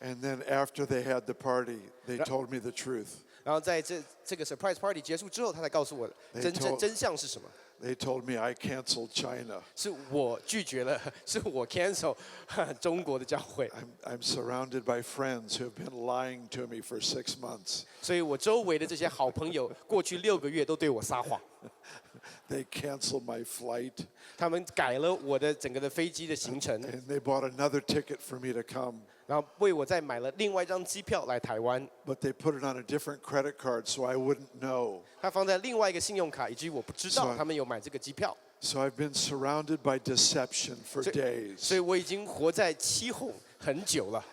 And then after they had the party, they told me the truth. 然后在这个 surprise party 结束之后，他才告诉我真相是什么。They told me I canceled China. 是我拒绝了，是我 cancel 中国的教会。I'm surrounded by friends who have been lying to me for 6 months. 所以我周围的这些好朋友，过去6个月都对我撒谎。They canceled my flight. 他们改了我的整个的飞机的行程。And they bought another ticket for me to come. 然后为我再买了另外一张机票来台湾。But they put it on a different credit card, so I wouldn't know. 他放在另外一个信用卡，以至于我不知道他们有买这个机票。So I've been surrounded by deception for days. 所以我已经活在欺哄很久了。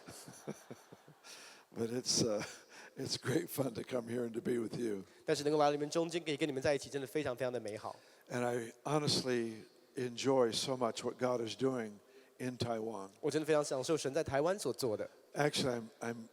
But it's great fun to come here and to be with you. 但是能够来到你们中间，可以跟你们在一起，真的非常非常的美好。And I honestly enjoy so much what God is doing in Taiwan. 我真的非常享受神在台湾所做的。Actually, I'm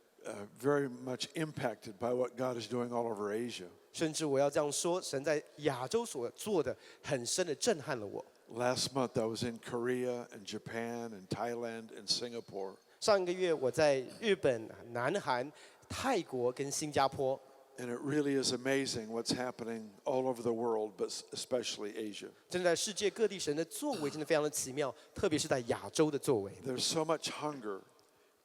very much impacted by what God is doing all over Asia. 甚至我要这样说，神在亚洲所做的很深的震撼了我。Last month I was in Korea and Japan and Thailand and Singapore. 上一个月我在日本、南韩、泰国跟新加坡。And it really is amazing what's happening all over the world, but especially Asia. 真的在世界各地，神的作为真的非常的奇妙，特别是在亚洲的作为。There's so much hunger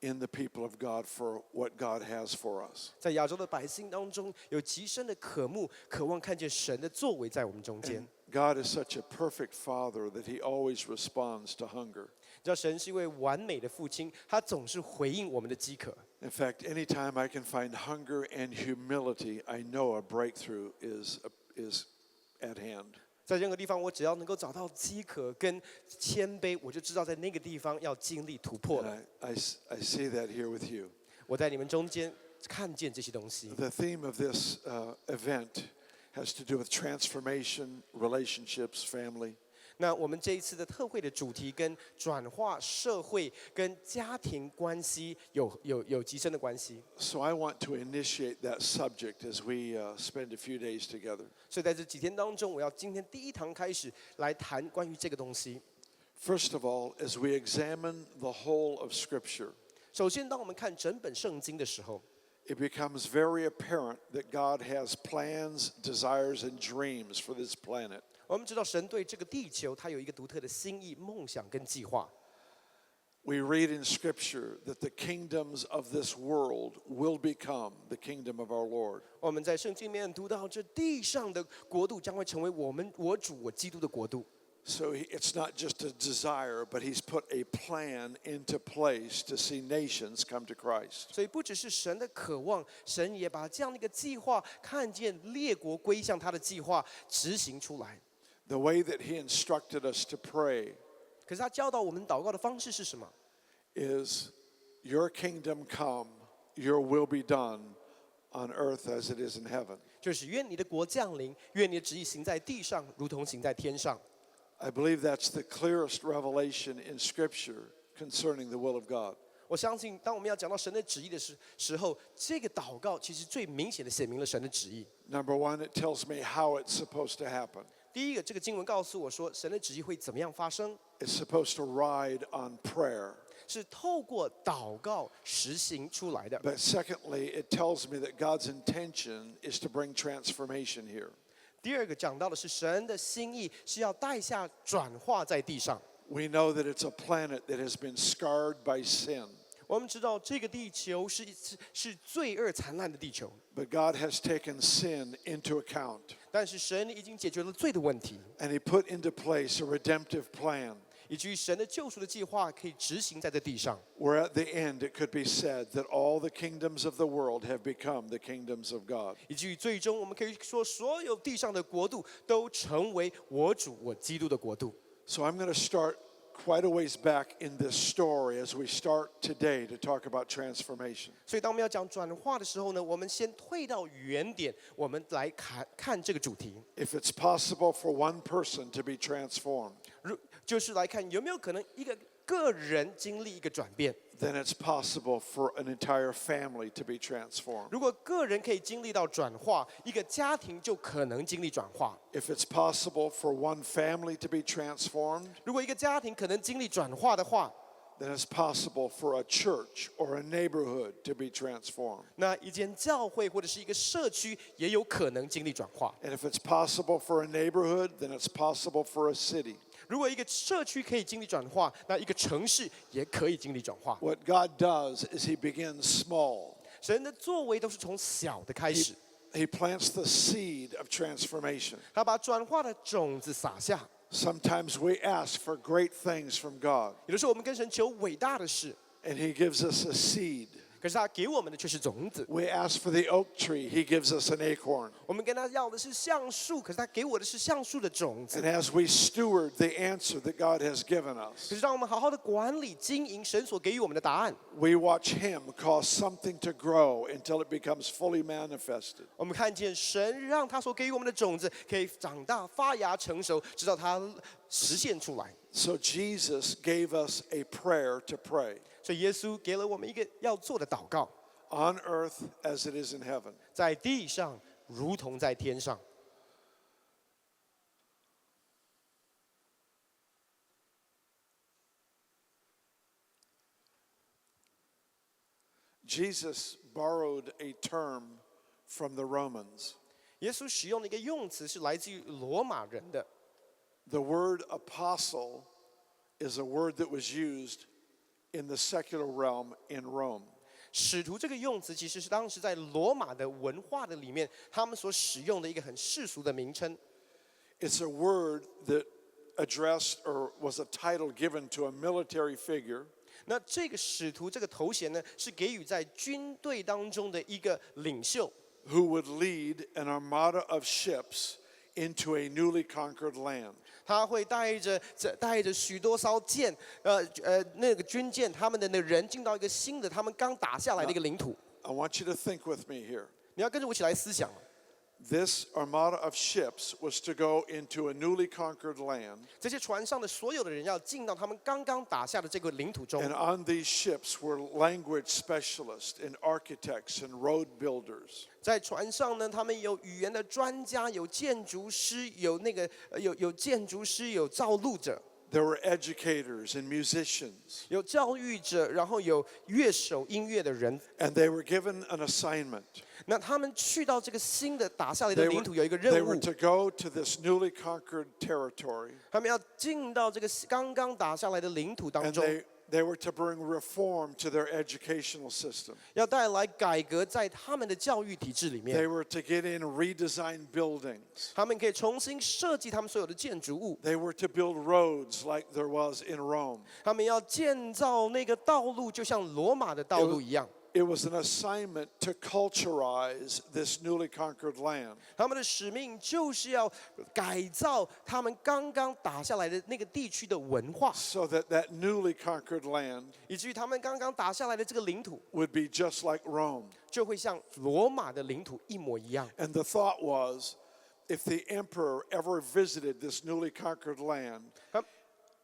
in the people of God for what God has for us. 在亚洲的百姓当中，有极深的渴慕，渴望看见神的作为在我们中间。God is such a perfect father that he always responds to hunger. 知道神是一位完美的父亲，他总是回应我们的饥渴。In fact, anytime I can find hunger and humility, I know a breakthrough is at hand. 在任何地方，我只要能够找到饥渴跟谦卑，我就知道在那个地方要经历突破了。I see that here with you. 我在你们中间看见这些东西。The theme of this event has to do with transformation, relationships, family. 那我们这一次的特会的主题跟转化社会跟家庭关系有极深的关系。So I want to initiate that subject as we spend a few days together. 所以在这几天当中，我要今天第一堂开始来谈关于这个东西。First of all, as we examine the whole of Scripture, 首先，当我们看整本圣经的时候， it becomes very apparent that God has plans, desires, and dreams for this planet. 我们知道神对这个地球，他有一个独特的心意、梦想跟计划。We read in Scripture that the kingdoms of this world will become the kingdom of our Lord. 我们在圣经里面读到，这地上的国度将会成为我主我基督的国度。So it's not just a desire, but he's put a plan into place to see nations come to Christ. 所以不只是神的渴望，神也把这样的一个计划，看见列国归向他的计划执行出来。The way that he instructed us to pray 可是他教导我们祷告的方式是什么？ is, your kingdom come, your will be done on earth as it is in heaven. 就是愿你的国降临，愿你的旨意行在地上，如同行在天上。I believe that's the clearest revelation in Scripture concerning the will of God. 我相信，当我们要讲到神的旨意的时候，这个祷告其实最明显的写明了神的旨意。Number one, it tells me how it's supposed to happen. 第一个，这个经文告诉我说，神的旨意会怎么样发生？ It's supposed to ride on prayer. 是透过祷告实行出来的。 But secondly, it tells me that God's intention is to bring transformation here. 第二个讲到的是神的心意是要带下转化在地上。 We know that it's a planet that has been scarred by sin. 我们知道这个地球是罪恶惨烂的地球， But God has taken sin into account. 但是神已经解决了罪的问题， And he put into place a redemptive plan. 以至于神的救赎的计划可以执行在这地上。 Where at the end it could be said that all the kingdoms of the world have become the kingdoms of God. 以至于最终我们可以说，所有地上的国度都成为我主我基督的国度。 So I'm going to start quite a ways back in this story as we start today to talk about transformation. 所以当我们要讲转化的时候呢，我们先退到原点，我们来看这个主题。 If it's possible for one person to be transformed, 就是来看有没有可能一个个人经历一个转变。 then it's possible for an entire family to be transformed. 如果个人可以经历到转化，一个家庭就可能经历转化。 If it's possible for one family to be transformed, 如果一个家庭可能经历转化的话， then it's possible for a church or a neighborhood to be transformed. 那一间教会或者是一个社区也有可能经历转化。 And if it's possible for a neighborhood, then it's possible for a city. 如果一个社区可以经历转化，那一个城市也可以经历转化。 What God does is He begins small. 神的作为都是从小的开始， He plants the seed of transformation. 他把转化的种子撒下。 Sometimes we ask for great things from God, 有的时候我们跟神求伟大的事， and He gives us a seed. 可是他给我们的却是种子。 We ask for the oak tree, He gives us an acorn. 我们跟他要的是橡树，可是他给我的是橡树的种子。 And as we steward the answer that God has given 可 us, 是让我们好好的管理经营神所给予我们的答案。 we watch Him cause something to grow until it becomes fully manifested. 我们看见神让他所给予我们的种子可以长大发芽成熟，直到它实现出来。 So Jesus gave us a prayer to pray 所以耶稣给了我们一个要做的祷告， on earth as it is in heaven. 在地上如同在天上。 Jesus borrowed a term from the Romans. 耶稣使用的一个用词是来自于罗马人的。 The word apostle is a word that was used in the secular realm in Rome. 使徒这个用词其实是当时在罗马的文化的里面，他们所使用的一个很世俗的名称。 It's a word that addressed or was a title given to a military figure 那这个使徒这个头衔呢，是给予在军队当中的一个领袖， who would lead an armada of ships into a newly conquered land. 他会带着许多艘舰，那个军舰，他们的那人进到一个新的他们刚打下来的一个领土。 I want you to think with me here. 你要跟着我一起来思想。 This armada of ships was to go into a newly conquered land, 这些船上的所有的人要进到他们刚刚打下的这个领土中。 and on these ships were language specialists and architects and road builders. 在船上呢，他们有语言的专家，有建筑师，有建筑师，有造路者， There were educators and musicians, 有教育者，然后有乐手音乐的人。 and they were given an assignment. 那他们去到这个新的打下来的 They 领 were, 土，有一个 they 任 were 务， to go to this newly conquered territory, 他们要进到这个刚刚打下来的领土当 and 中， they were to bring reform to their educational system. 要带来改革在他们的教育体制里 They 面。 were to get in redesigned buildings. 他们可以重新设计他们所有的建筑物， They were to build roads like there was in Rome. 他们要建造那个道路，就像罗马的道路一样。 It was an assignment to culturize this newly conquered land. 他们的使命就是要改造他们刚刚打下来的那个地区的文化， So that that newly conquered land 以至于他们刚刚打下来的这个领土 would be just like Rome. 就会像罗马的领土一模一样。 And the thought was, if the emperor ever visited this newly conquered land,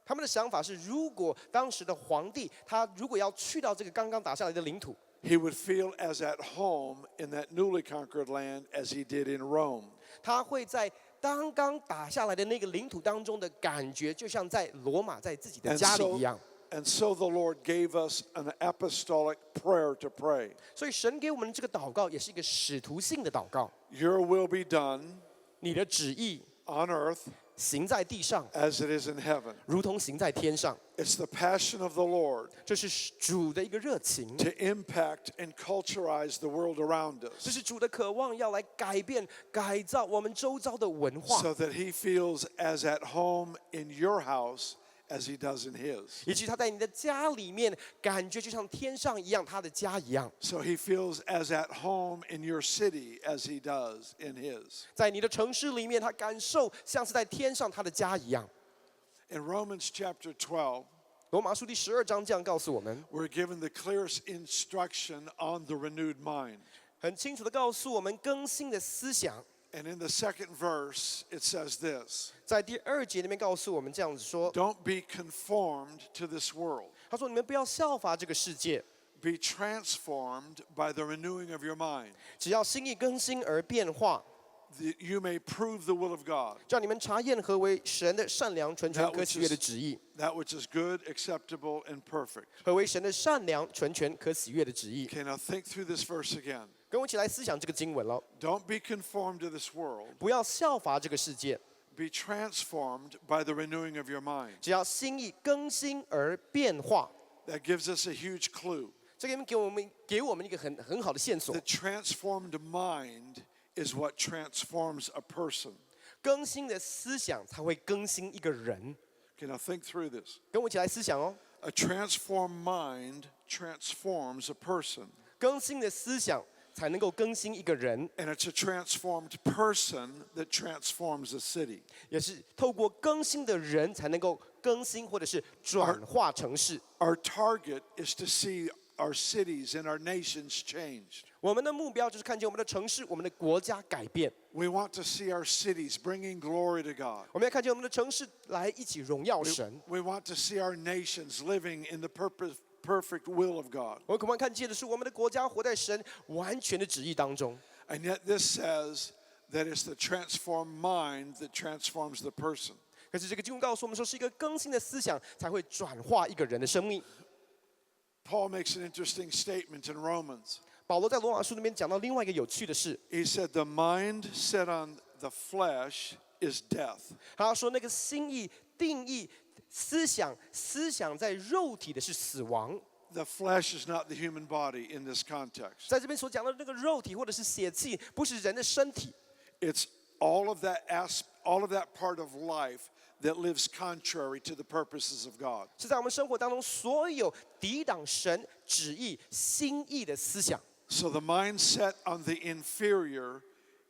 他们的想法是，如果当时的皇帝他如果要去到这个刚刚打下来的领土， he would feel as at home in that newly conquered land as he did in Rome. 他会在刚刚打下来的那个领土当中的感觉，就像在罗马在自己的 And 家里一样。 so the Lord gave us an apostolic prayer to pray. 所以神给我们这个祷告也是一个使徒性的祷告。 Your will be done 你的旨意 on earth 行在地上， as it is in heaven. 如同行在天上。 It's the passion of the Lord 这是主的一个热情， to impact and culturize the world around 这 us 是主的渴望，要来改变、改造我们周遭的文化， so that he feels as at home in your house as he does in his. 以及他在你的家里面，感觉就像天上一样，他的家一样。 So he feels as at home in your city as he does in his. 在你的城市里面，他感受像是在天上他的家一样。 In Romans chapter 12, 罗马书第12章这样告诉我们， we're given the clearest instruction on the renewed mind. 很清楚的告诉我们更新的思想。 And in the second verse, it says this: 在第2节里面告诉我们这样子说， Don't be conformed to this world. 他说你们不要效法这个世界， Be transformed by the renewing of your mind, 只要心意更新而变化， that you may prove the will of God. 叫你们查验何为神的善良、纯全、 That 可 which 喜悦的 is- 旨意。 That which is good, acceptable, and perfect. 何为神的善良、纯全、可喜悦的旨意？ Okay, now think through this verse again. 跟我一起来思想这个经文喽。 Don't be conformed to this world. 不要效法这个世界， Be transformed by the renewing of your mind. 只要心意更新而变化。 That gives us a huge clue. 这个给我们一个很好的线索 The。transformed mind is what transforms a person. 更新的思想才会更新一个人。 Okay, now think through this. 跟我一起来思想哦。 A transformed mind transforms a person. 更新的思想才能够更新一个人， And it's a transformed person that transforms a city. 也是透过更新的人才能够更新或者是转化城市。 Our target is to see our cities and our nations changed. 我们的目标就是看见我们的城市、我们的国家改变。 We want to see our cities bringing glory to God. 我们要看见我们的城市来一起荣耀神。 We want to see our nations living in the perfect will of God. 我们渴望看见的是我们的国家活在神完全的旨意当中。 And yet this says that it's the transformed mind that transforms the person. 可是这个经文告诉我们说，是一个更新的思想才会转化一个人的生命。 Paul makes an interesting statement in Romans. 保罗在罗马书里面讲到另外一个有趣的事， He said, the mind set on the flesh is death. 他说那个心意定义思想在肉体的是死亡。 The flesh is not the human body in this context. 在这边所讲的那个肉体或者是血气，不是人的身体， It's all of that part of life that lives contrary to the purposes of God. 是在我们生活当中所有抵挡神旨意心意的思想。 So the mindset on the inferior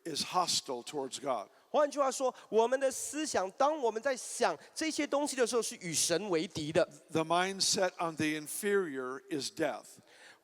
is hostile towards God. 换句话说，我们的思想，当我们在想这些东西的时候，是与神为敌的。 The mindset on the inferior is death.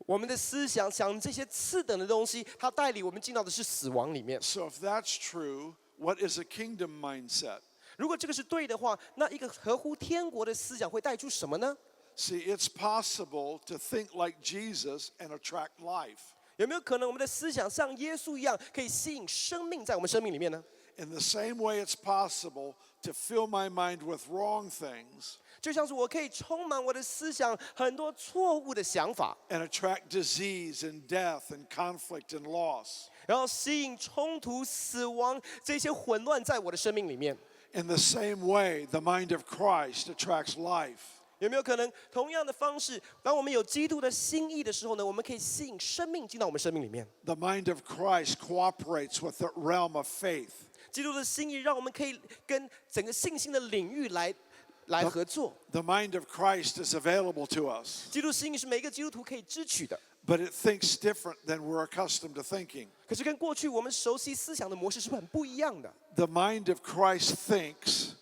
我们的思想想这些次等的东西，它带领我们进到的是死亡里面。 So if that's true, what is a kingdom mindset? 如果这个是对的话，那一个合乎天国的思想会带出什么呢？ See, it's possible to think like Jesus and attract life. 有没有可能我们的思想像耶稣一样，可以吸引生命在我们生命里面呢？ In the same way, it's possible to fill my mind with wrong things 就像是我可以充满我的思想很多错误的想法， and attract disease and death and conflict and loss. 然后吸引冲突、死亡这些混乱在我的生命里面。 In the same way, the mind of Christ attracts life. 有没有可能同样的方式，当我们有基督的心意的时候呢，我们可以吸引生命进到我们生命里面。 The mind of Christ cooperates with the realm of faith. 基督的心意让我们可以跟整个信心的领域来合作。 The mind of Christ is available to us, 基督心意是每一个基督徒可以支取的， but it thinks different than we're accustomed to thinking. 可是跟过去我们熟悉思想的模式是很不一样的。 The mind of Christ thinks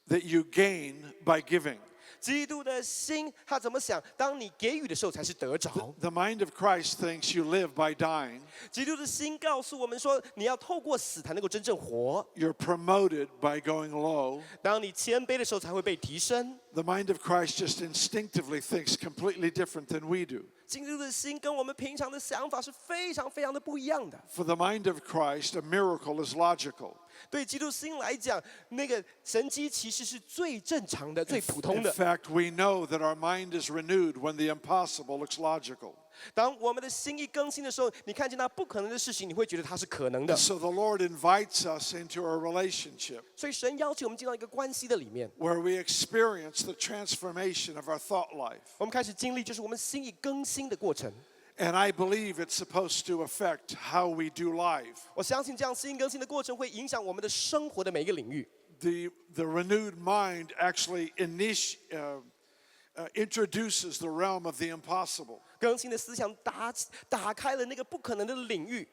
that you gain by giving. 基督的心他怎么想？当你给予的时候才是得着。 The mind of Christ thinks you live by dying. 基督的心告诉我们说，你要透过死才能够真正活。 You're promoted by going low. 当你谦卑的时候才会被提升。 The mind of Christ just instinctively thinks completely different than we do. 基督的心跟我们平常的想法是非常非常的不一样的。 For the mind of Christ, a miracle is logical. 对基督心来讲，那个神迹奇事是最正常的、最普通 In 的。 fact, we know that our mind is renewed when the impossible looks logical. 当我们的心意更新的时候，你看见那不可能的事情，你会觉得它是可能的。 So the Lord invites us into a relationship 所以神邀请我们进到一个关系的里面， where we experience the transformation of our thought life. 我们开始经历就是我们心意更新的过程。 And I believe it's supposed to affect how we do life. 我相信这样心意更新的过程会影响我们的生活的每一个领域。 The renewed mind actually introduces the realm of the impossible. 更新的思想打开了那个不可能的领域，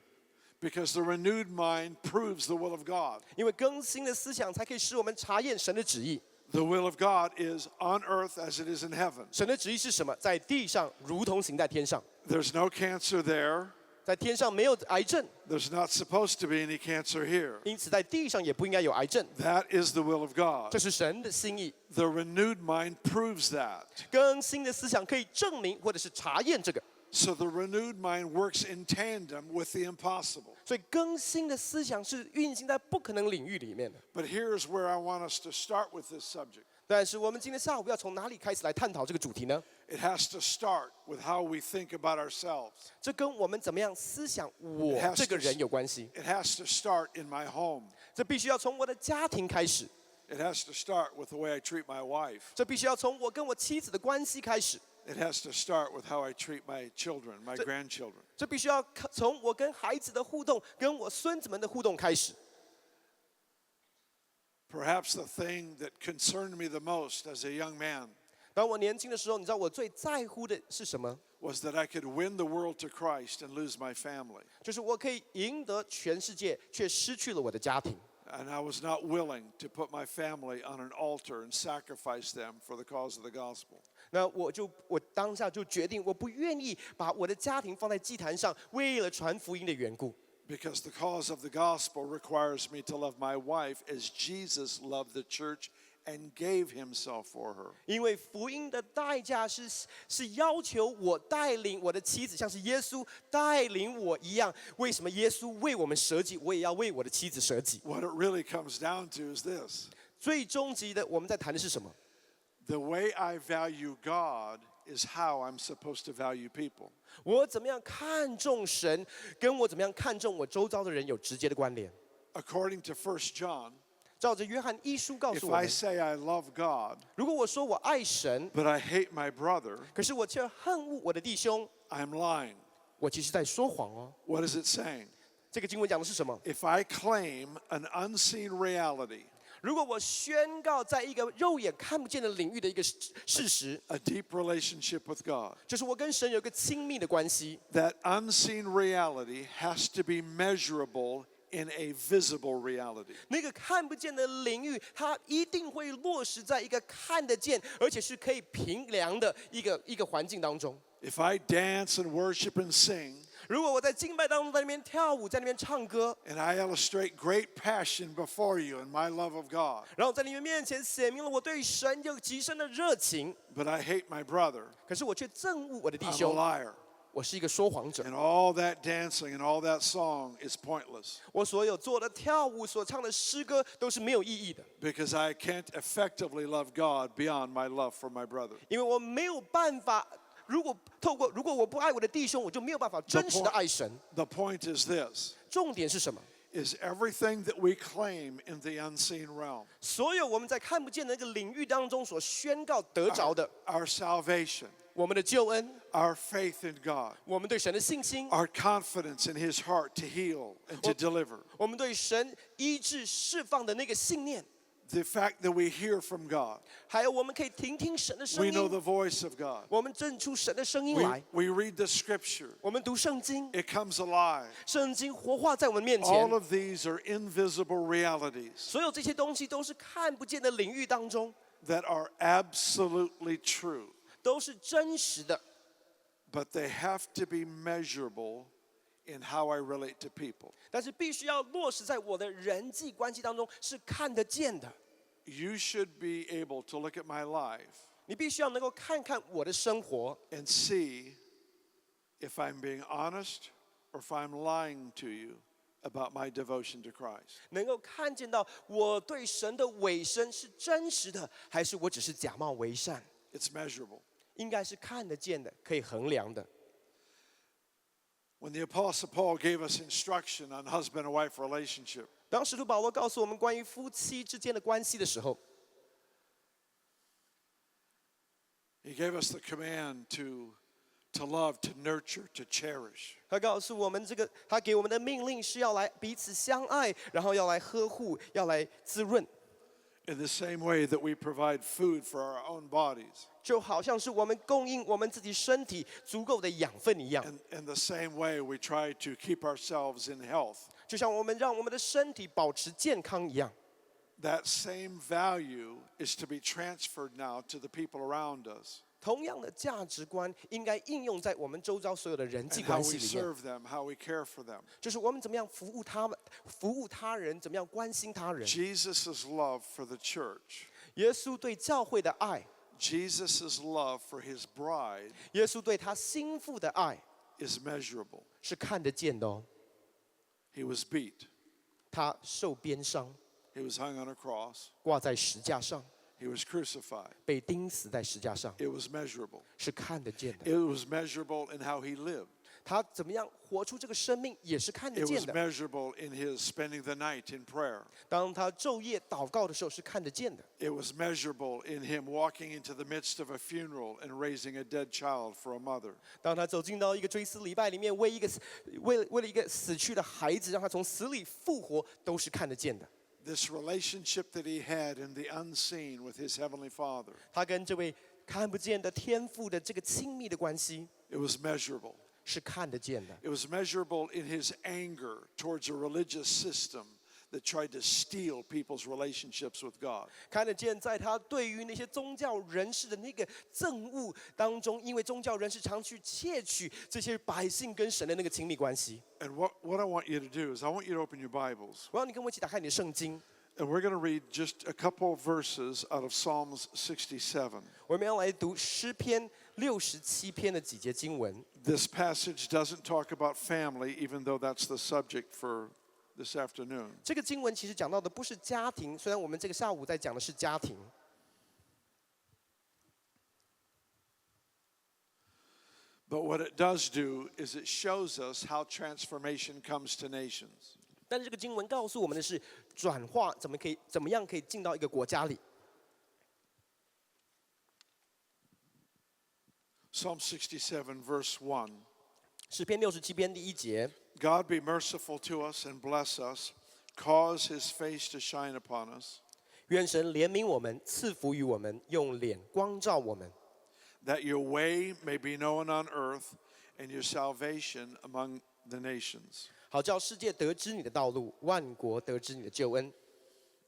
Because the renewed mind proves the will of God. 因为更新的思想才可以使我们查验神的旨意。 The will of God is on earth as it is in heaven. 神的旨意是什么？在地上如同行在天上。 There's no cancer there. 在天上没有癌症， There's not supposed to be any cancer here. 因此在地上也不应该有癌症。 That is the will of God. 这是神的心意。 The renewed mind proves that. 更新的思想可以证明或者是查验这个。So the renewed mind works in tandem with the impossible. 所以更新的思想是运行在不可能领域里面的。But here's where I want us to start with this subject. 但是我们今天下午要从哪里开始来探讨这个主题呢？ It has to start with how we think about ourselves. 这跟我们怎么样思想我这个人有关系。 It has to start in my home. 这必须要从我的家庭开始， It has to start with the way I treat my wife. 这必须要从我跟我妻子的关系开始， It has to start with how I treat my children, my grandchildren. 这必须要从我跟孩子的互动，跟我孙子们的互动开始。 Perhaps the thing that concerned me the most as a young man 当我年轻的时候，你知道我最在乎的是什么？ was that I could win the world to Christ and lose my family. 就是我可以赢得全世界，却失去了我的家庭。 And I was not willing to put my family on an altar and sacrifice them for the cause of the gospel. 那我当下就决定，我不愿意把我的家庭放在祭坛上，为了传福音的缘故。 Because the cause of the gospel requires me to love my wife as Jesus loved the church and gave himself for her. 因为福音的代价是要求我带领我的妻子，像是耶稣带领我一样。为什么耶稣为我们舍己，我也要为我的妻子舍己？ What it really comes down to is this. 最终极的，我们在谈的是什么？ The way I value God is how I'm supposed to value people. 我怎么样看重神，跟我怎么样看重我周遭的人有直接的关联。 According to 1 John, 照着约翰一书告 if 诉我 I 们， say I love God, 如果我说我爱神， but I hate my brother, 可是我却恨恶我的弟兄， I'm lying. 我其实在说谎哦。 What is it saying? 这个经文讲的是什么？ If I claim an unseen reality, 如果我宣告在一个肉眼看不见的领域的一个事实， a deep relationship with God, 就是我跟神有一个亲密的关系， that unseen reality has to be measurable in a visible reality. 那个看不见的领域，它一定会落实在一个看得见，而且是可以评量的一个环境当中。 If I dance and worship and sing, 如果我在敬拜当中在那边跳舞，在那边唱歌， and I illustrate great passion before you in my love of God, 然后在你们面前显明了我对神有极深的热情， but I hate my brother, 可是我却憎恶我的弟 I'm a 兄， liar. 我是一个说谎者。 And all that dancing and all that song is pointless 我所有做的跳舞、所唱的诗歌都是没有意义的， because I can't effectively love God beyond my love for my brother. 因为我没有办法。如果我不爱我的弟兄，我就没有办法真实的爱神。 The point is this, 重点是什么？ is everything that we claim in the unseen realm, 所有我们在看不见的那个领域当中所宣告得着的， our salvation, 我们的救恩， our faith in God, 我们对神的信心， our confidence in his heart to heal and to deliver, 我们对神医治释放的那个信念， the fact that we hear from God, 还有我们可以听听神的声 we know 音， the voice of God, 我们认出神的声音 we, 来， we read the scripture, 我们读圣经， it comes alive. 圣经活化在我们面 All 前。 of these are invisible realities 所有这些东西都是看不见的领域当中， that are absolutely true, 都是真实的。 but they have to be measurable in how I relate to people. 但是必须要落实在我的人际关系当中，是看得见的。 You should be able to look at my life 你必须要能够看看我的生活， and see if I'm being honest or if I'm lying to you about my devotion to Christ. 能够看见到我对神的委身是真实的，还是我只是假冒为善。 It's measurable. 应该是看得见的，可以衡量的。 When the Apostle Paul gave us instruction on husband and wife relationship, 当使徒保罗告诉我们关于夫妻之间的关系的时候， he gave us the command to love, to nurture, to cherish. 他告诉我们他给我们的命令是要来彼此相爱，然后要来呵护，要来滋润。 In the same way that we provide food for our own bodies, 就好像是我们供应我们自己身体足够的养分一样， and in the same way we try to keep ourselves in health. 就像我们让我们的身体保持健康一样。 That same value is to be transferred now to the people around us, 同样的价值观应该应用在我们周遭所有的人际 and how 关 we 系里面， serve them, how we care for them. 就是我们怎么样服务他们、服务他人，怎么样关心他人。 Jesus' love for the church, 耶稣对教会的爱， Jesus' love for his bride 耶稣对他心腹的爱， is measurable. 是看得见的哦。 He was beat. 他受鞭伤， He was hung on a cross. 挂在石架上， He was crucified. 被钉死在石架上， It was measurable. 是看得见的。 It was measurable in how he lived. 他怎么样活出这个生命，也是看得 It 见 was 的。 measurable in his spending the night in prayer. 当他昼夜祷告的时候，是看得见的。 It was measurable in him walking into the midst of a funeral and raising a dead child for a mother. 当他走进到一个追思礼拜里面，为了一个死去的孩子，让他从死里复活，都是看得见的。 This relationship that he had in the unseen with his heavenly Father, 他跟这位看不见的天父的这个亲密的关系， it was measurable. 是看得见的。 It was measurable in his anger towards a religious system that tried to steal people's relationships with God. 看得见，在他对于那些宗教人士的那个憎恶当中，因为宗教人士常去窃取这些百姓跟神的那个亲密关系。 And what I want you to do is I want you to open your Bibles. 我要你跟我一起打开你的圣经， And we're going to read just a couple of verses out of Psalms 67. 我们要来读诗篇67篇的几节经文。 This passage doesn't talk about family, even though that's the subject for this afternoon. 这个经文其实讲到的不是家庭，虽然我们这个下午在讲的是家庭， But what it does do is it shows us how transformation comes to nations. 但是这个经文告诉我们的是，转化怎么样可以进到一个国家里。 Psalm 67, verse 1. 诗篇67篇第1节， God be merciful to us and bless us, cause his face to shine upon us, 愿神怜悯我们，赐福于我们，用脸光照我们， that your way may be known on earth and your salvation among the nations. 好叫世界得知你的道路，万国得知你的救恩。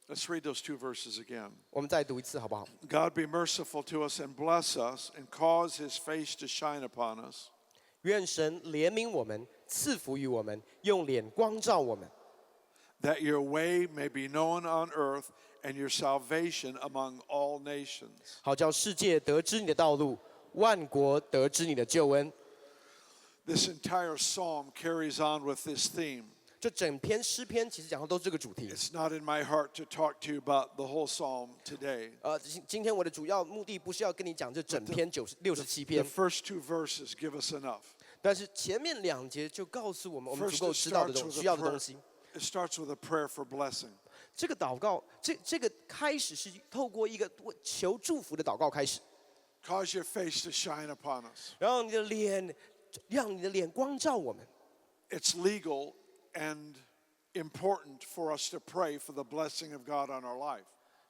Let's read those two verses again. 我们再读一次好不好？ God be merciful to us and bless us and cause his face to shine upon us, 愿神怜悯我们，赐福于我们，用脸光照我们， that your way may be known on earth and your salvation among all nations. 好叫世界得知你的道路，万国得知你的救恩。 This entire psalm carries on with this theme. 这整篇诗篇其实讲的都是这个主题。 It's not in my heart to talk to you about the whole psalm today. 今天我的主要目的不是要跟你讲这整篇67 The 篇， first two verses give us enough. 但是前面2节就告诉我们，我们 First, 足够 it 知道的 starts with 需要的 a 东 prayer. 西。 It starts with a prayer for blessing. 这个祷告，这个开始是透过一个求祝福的祷告开始， Cause your face to shine upon us. 然后让你的脸光照我们。 It's legal and important for us to pray for the blessing of God on our life.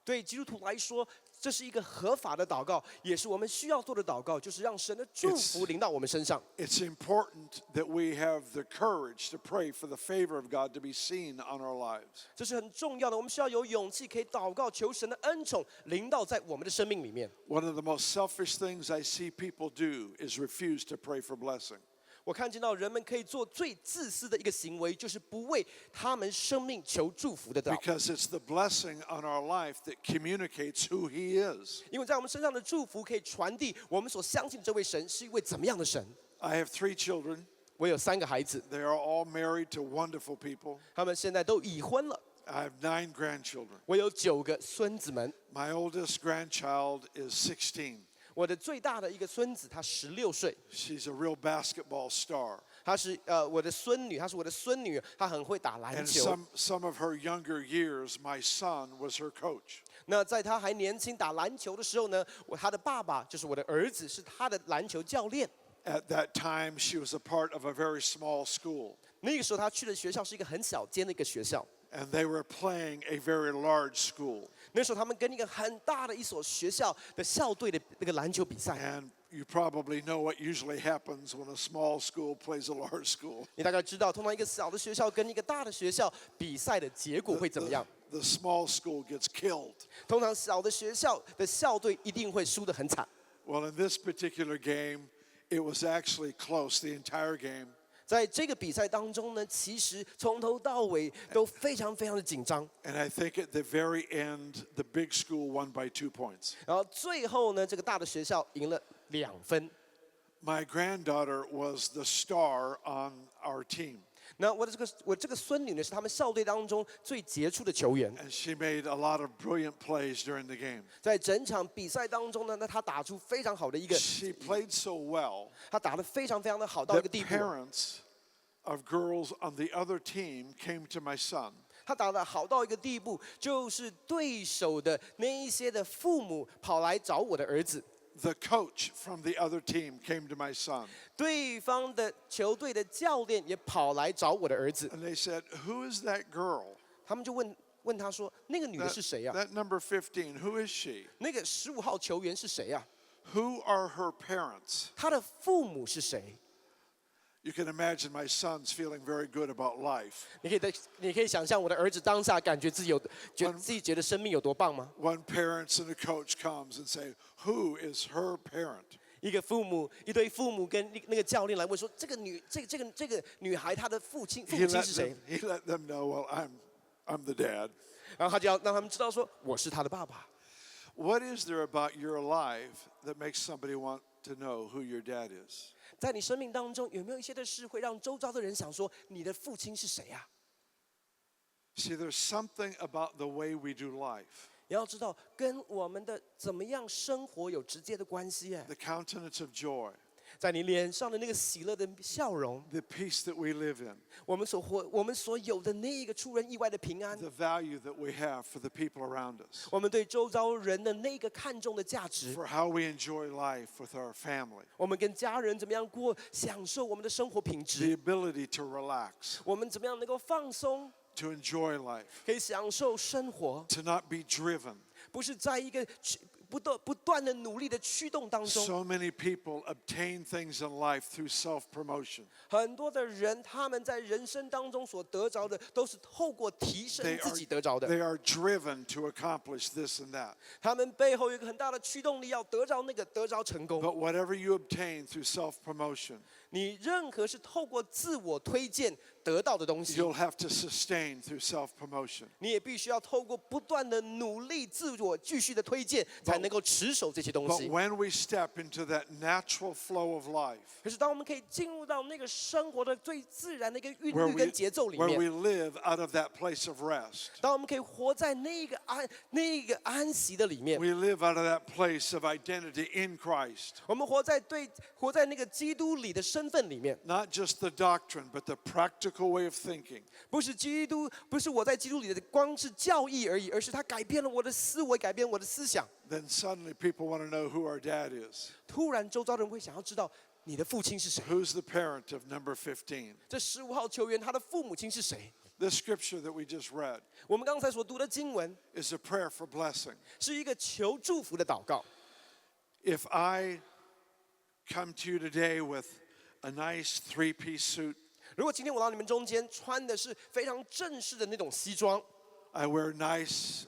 对基督徒来说，这是一个合法的祷告，也是我们需要做的祷告，就是让神的祝福临到我们身上。 It's important that we have the courage to pray for the favor of God to be seen on our lives. 这是很重要的，我们需要有勇气，可以祷告求神的恩宠临到在我们的生命里面。 One of the most selfish things I see people do is refuse to pray for blessing. 我看见到人们可以做最自私的一个行为，就是不为他们生命求祝福的祷告。 Because it's the blessing on our life that communicates who he is. 因为在我们身上的祝福可以传递我们所相信这位神是一位怎么样的神。 I have 3 children. 我有3个孩子， They are all married to wonderful people. 他们现在都已婚了。 I have 9 grandchildren. 我有9个孙子们， My oldest grandchild is 16. 我的最大的一个孙子他16岁， She's a real basketball star. 她是我的孙女，她是我的孙女，她很会打篮 And 球。 some of her younger years, my son was her coach. 那在她还年轻打篮球的时候呢，她的爸爸就是我的儿子，是她的篮球教练。 At that time, she was a part of a very small school. 那个时候她去的学校是一个很小间的一个学校， And they were playing a very large school. 那时候他们跟一个很大的一所学校的校队的那个篮球比赛。 And you probably know what usually happens when a small school plays a large school. 你大概知道，通常一个小的学校跟一个大的学校比赛的结果会怎么样？ The small school gets killed. 通常小的学校的校队一定会输得很惨。 Well, in this particular game, it was actually close the entire game. 在这个比赛当中呢，其实从头到尾都非常非常的紧张。 And I think at the very end, the big school won by 2 points. 然后最后呢，这个大的学校赢了2分。my granddaughter was the star on our team. 那我这个孙女呢，是他们校队当中最杰出的球员。And she made a lot of brilliant plays during the game. 在整场比赛当中呢，那她打出非常好的一个， She played so well 她打得非常的好到一个 that 地步。 parents of girls on the other team came to my son. 他打得好到一个地步，就是对手的那一些的父母跑来找我的儿子， The coach from the other team came to my son. 对方的球队的教练也跑来找我的儿子， And they said, "Who is that girl? 他们就问他说：“那个女的是谁呀、 That number 15, who is she? 那个15号球员是谁呀、 Who are her parents?" 他的父母是谁？” You can imagine my son's feeling very good about life. 你可以想象我的儿子当下感觉自己觉得生命有多棒吗？ When parents and a coach comes and say, "Who is her parent?" 一对父母跟那个教练来问说：“这个女孩她的父亲是谁 He let them know, "Well, I'm the dad." 然后他就要让他们知道说：“我是他的爸爸。” What is there about your life that makes somebody want to know who your dad is? 在你生命当中，有没有一些的事会让周遭的人想说你的父亲是谁啊？ See, there's something about the way we do life. 你要知道，跟我们的怎么样生活有直接的关系。 The countenance of joy, 在你脸上的那个喜乐的笑容， the peace that we live in, 我们所有的那一个出人意外的平安， the value that we have for the people around us, 我们对周遭人的那个看重的价值， for how we enjoy life with our family, 我们跟家人怎么样享受我们的生活品 the 质， ability to relax, 我们怎么样能够放松， to enjoy life, 可以享受生活， to not be driven. 不是在一个不断的努力的驱动当中。 So many people obtain things in life through self-promotion. 很多的人，他们在人生当中所得着的，都是透过提升 They 自己得着的。 are driven to accomplish this and that. 他们背后有一个很大的驱动力，要得着得着成功。 But whatever you obtain through self-promotion, 你任何是透过自我推荐得到的东西， you'll have to sustain through self-promotion. 你也必须要透过不断的努力、自我继续的推荐，才能够持守这些东 But 西。 when we step into that natural flow of life, 可是，当我们可以进入到那个生活的最自然的一个韵 where 律跟节奏里 we 面， live out of that place of rest, 当我们可以活在那个安息的里面， we live out of that place of identity in Christ. 我们活在那个基督里的身份里面， Not just the doctrine, but the practical way of thinking. 不是我在基督里的光是教义而已，而是它改变了我的思维，改变我的思想。 Then suddenly people want to know who our dad is. 突然，周遭的人会想要知道你的父亲是谁？ Who's the parent of number 15? 这15号球员他的父母亲是谁？ The scripture that we just read 我们刚才所读的经文 is a prayer for blessing. 是一个求祝福的祷告。 If I come to you today with a nice three-piece suit, 如果今天我到你们中间穿的是非常正式的那种西装， I wear nice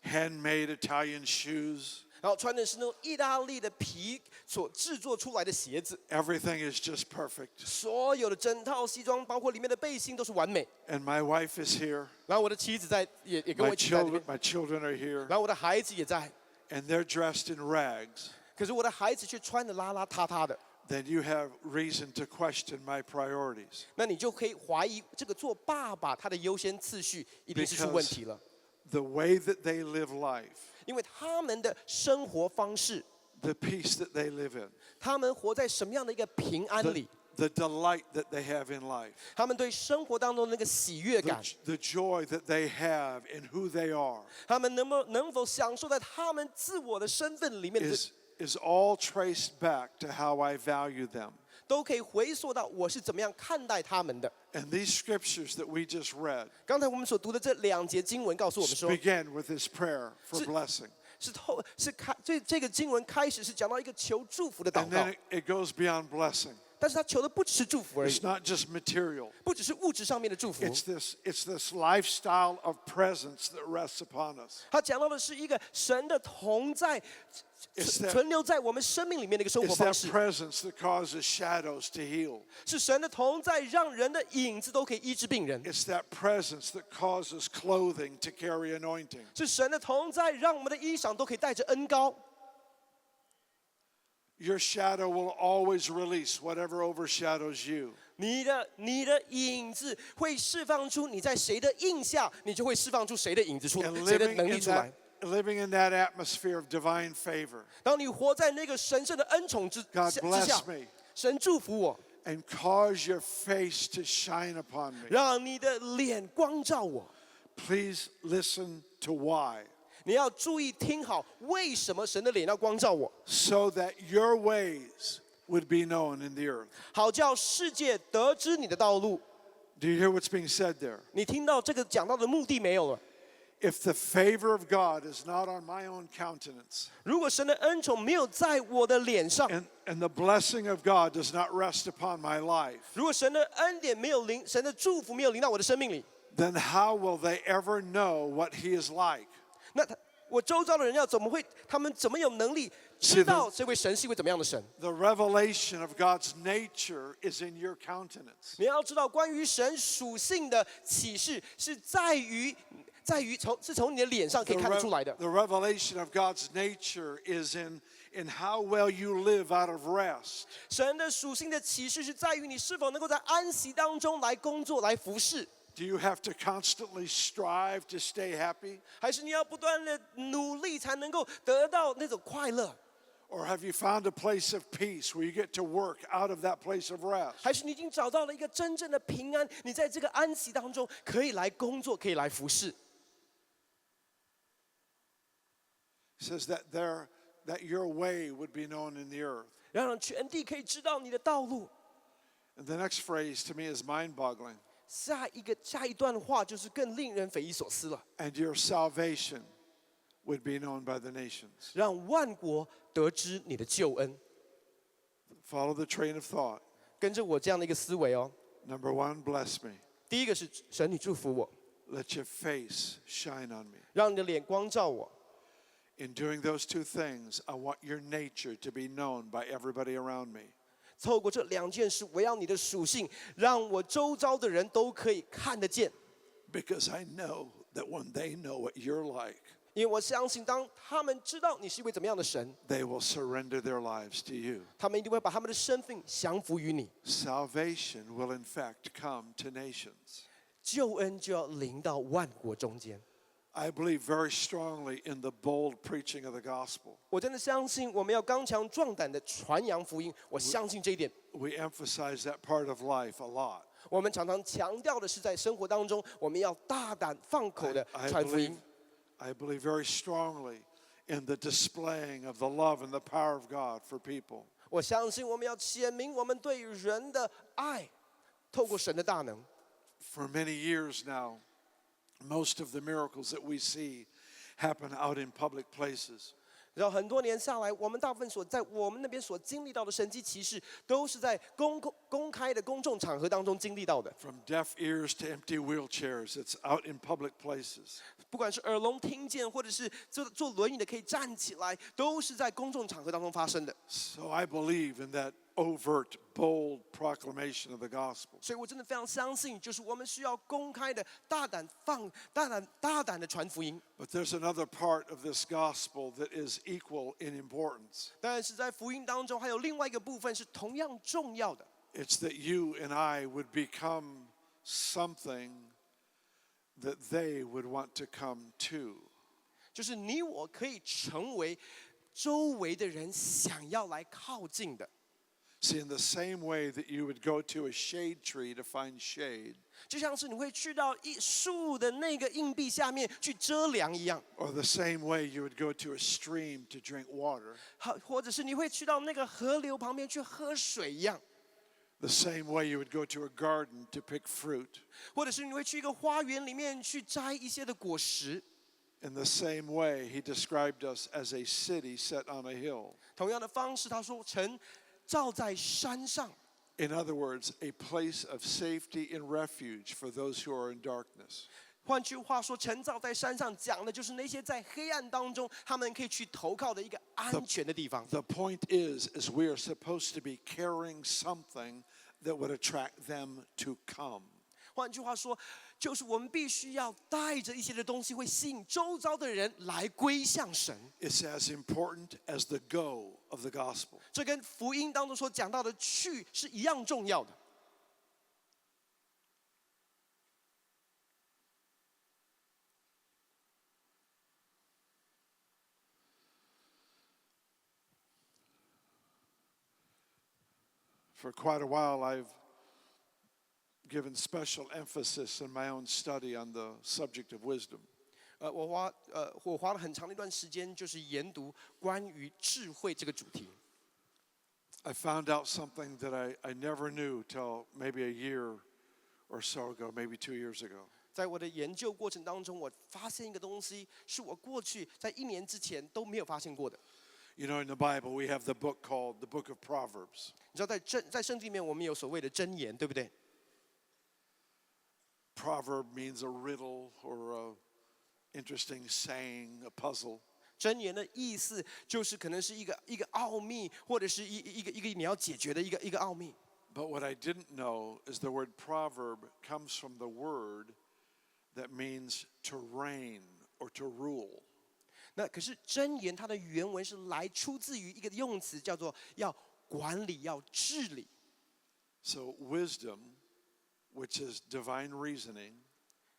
handmade Italian shoes, 然后穿的是那种意大利的皮所制作出来的鞋子， everything is just perfect. 所有的整套西装，包括里面的背心都是完美。 And my wife is here, 然后我的妻子也跟我 my 一起在里面， children are here, 然后我的孩子也在， and they're dressed in rags. 可是我的孩子却穿的邋邋遢遢的。 Then you have reason to question my priorities. 那你就可以怀疑这个做爸爸他的优先次序一定是出问题了， The way that they live life, 因为他们的生活方式， the peace that they live in, 他们活在什么样的一个平安里， the delight that they have in life, 他们对生活当中的那个喜悦感， the joy that they have in who they are 他们能否享受在他们自我的身份里面的， is all traced back to how I value them. 都可以回溯到我是怎么样看待他们的。 And these scriptures that we just read 刚才我们所读的这2节经文告诉我们说， begin with this prayer for blessing. 这个经文开始是讲到一个求祝福的祷 And 告 then，it goes beyond blessing. 但是他求的不只是祝福而已 It's，not just material. 不只是物质上面的祝福， It's this lifestyle of presence that rests upon us. 他讲到的是一个神的同在， It's that- 存留在我们生命里面的一个生活 It's 方 that 式， presence that causes shadows to heal. 是神的同在，让人的影子都可以医治病人， It's that presence that causes clothing to carry anointing. 是神的同在，让我们的衣裳都可以带着恩膏。Your shadow will always release whatever overshadows you. 你的影子会释放出你在谁的印下，你就会释放出谁的影子出来， And 谁的能力出来。 living in that atmosphere of divine favor. 当你活在那个神圣的恩宠之 God 下， bless me 神祝福我， and cause your face to shine upon me. 让你的脸光照我。 Please listen to why. 你要注意听好，为什么神的脸要光照我？ So that your ways would be known in the earth. 好叫世界得知你的道路。 Do you hear what's being said there? 你听到这个讲到的目的没有了？ If the favor of God is not on my own countenance, 如果神的恩宠没有在我的脸上， and the blessing of God does not rest upon my life, 如果神的恩典没有临，神的祝福没有临到我的生命里， then how will they ever know what He is like? 那我周遭的人他们怎么有能力知道这位神是一位怎么样的神？ The revelation of God's nature is in your countenance. 你要知道，关于神属性的启示是在于从你的脸上可以看得出来的。 The revelation of God's nature is in how well you live out of rest. 神的属性的启示是在于你是否能够在安息当中来工作、来服侍。 Do you have to constantly strive to stay happy? 还是你要不断的努力才能够得到那种快乐？ Or have you found a place of peace where you get to work out of that place of rest? 还是你已经找到了一个真正的平安？你在这个安息当中可以来工作，可以来服侍。 It says that your way would be known in the earth. 让全地可以知道你的道路。 And the next phrase to me is mind-boggling. 下一段话就是更令人匪夷所思了。 And your salvation would be known by the nations. 让万国得知你的救恩。 Follow the train of thought. 跟着我这样的一个思维哦。 Number one, bless me. 第一个是神，你祝福我， Let your face shine on me. 让你的脸光照我。 In doing those two things, I want your nature to be known by everybody around me. 透过这两件事，我要你的属性，让我周遭的人都可以看得见。 Because I know that when they know what you're like, 因为我相信，当他们知道你是一位怎么样的神， they will surrender their lives to you. 他们一定会把他们的生命降服于你。 Salvation will in fact come to nations. 救恩就要临到万国中间。 I believe very strongly in the bold preaching of the gospel. 我真的相信，我们要刚强壮胆的传扬福音。我相信这一点。 We emphasize that part of life a lot. 我们常常强调的是，在生活当中，我们要大胆放口的传福音。 I believe very strongly in the displaying of the love and the power of God for people. 我相信我们要显明我们对人的爱，透过神的大能。 For many years now, most of the miracles that we see happen out in public places. 然后很多年下来，我们大部分在我们那边所经历到的神迹奇事，都是在公开的公众场合当中经历到的。 From deaf ears to empty wheelchairs, it's out in public places. 不管是耳聋听见，或者是坐轮椅的可以站起来，都是在公众场合当中发生的。 So I believe in that overt, bold proclamation of the gospel. 所以我真的非常相信，就是我们需要公开的、大胆的传福音。 But there's another part of this gospel that is equal in importance. 但是在福音当中，还有另外一个部分是同样重要的。 It's that you and I would become something that they would want to come to. 就是你我可以成为周围的人想要来靠近的。 See, in the same way that you would go to a shade tree to find shade, 就像是你会去到一树的那个硬币下面去遮凉一样， or the same way you would go to a stream to drink water, 或者是你会去到那个河流旁边去喝水一样， the same way you would go to a garden to pick fruit, 或者是你会去一个花园里面去摘一些的果实。 in the same way he described us as a city set on a hill. 同样的方式，他说城照在山上。 In other words, a place of safety and refuge for those who are in darkness. 换句话说，城造在山上讲的就是那些在黑暗当中，他们可以去投靠的一个安全的地方。 The point is we are supposed to be carrying something that would attract them to come. 换句话说，就是我们必须要带着一些的东西，会吸引周遭的人来归向神。It's as important as the go of the gospel. 这跟福音当中所讲到的去是一样重要的。For quite a while, I've given special emphasis in my own study on the subject of wisdom. 我花了很长的一段时间，就是研读关于智慧这个主题。I found out something that I never knew till maybe a year or so ago, maybe 2 years ago. 在我的研究过程当中，我发现一个东西，是我过去在1年之前都没有发现过的。You know, in the Bible, we have the book called the Book of Proverbs. 你知道在圣经里面，我们有所谓的箴言，对不对？ Proverb means a riddle or a interesting saying, a puzzle. 箴言的意思就是可能是一个奥秘，或者是一个你要解决的一个奥秘。 But what I didn't know is the word proverb comes from the word that means to reign or to rule. 那可是箴言它的原文是出自于一个用词，叫做要管理、要治理。 So wisdom, which is divine reasoning,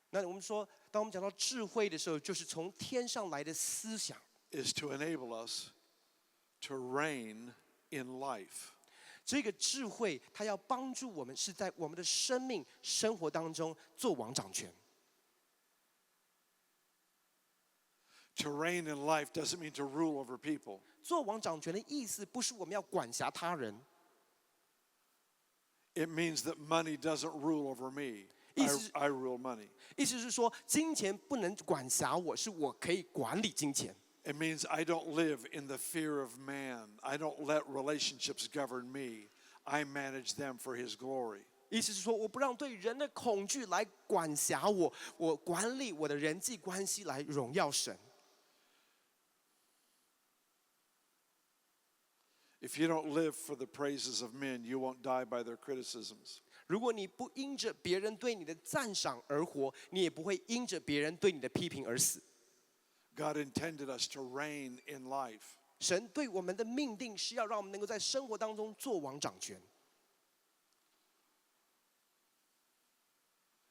那我们说，当我们讲到智慧的时候，就是从天上来的思想， is to enable us to reign in life. 这个智慧，它要帮助我们是在我们的生命生活当中做王掌权。 To reign in life doesn't mean to rule over people. 做王掌权的意思，不是我们要管辖他人， It means that money doesn't rule over me. I rule money. 意思是说，金钱不能管辖我，是我可以管理金钱。 It means I don't live in the fear of man. I don't let relationships govern me. I manage them for his glory. 意思是说，我不让对人的恐惧来管辖我，我管理我的人际关系来荣耀神。 If you don't live for the praises of men, you won't die by their criticisms. 如果你不因着别人对你的赞赏而活，你也不会因着别人对你的批评而死。 God intended us to reign in life. 神对我们的命定是要让我们能够在生活当中做王掌权。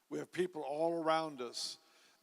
We have people all around us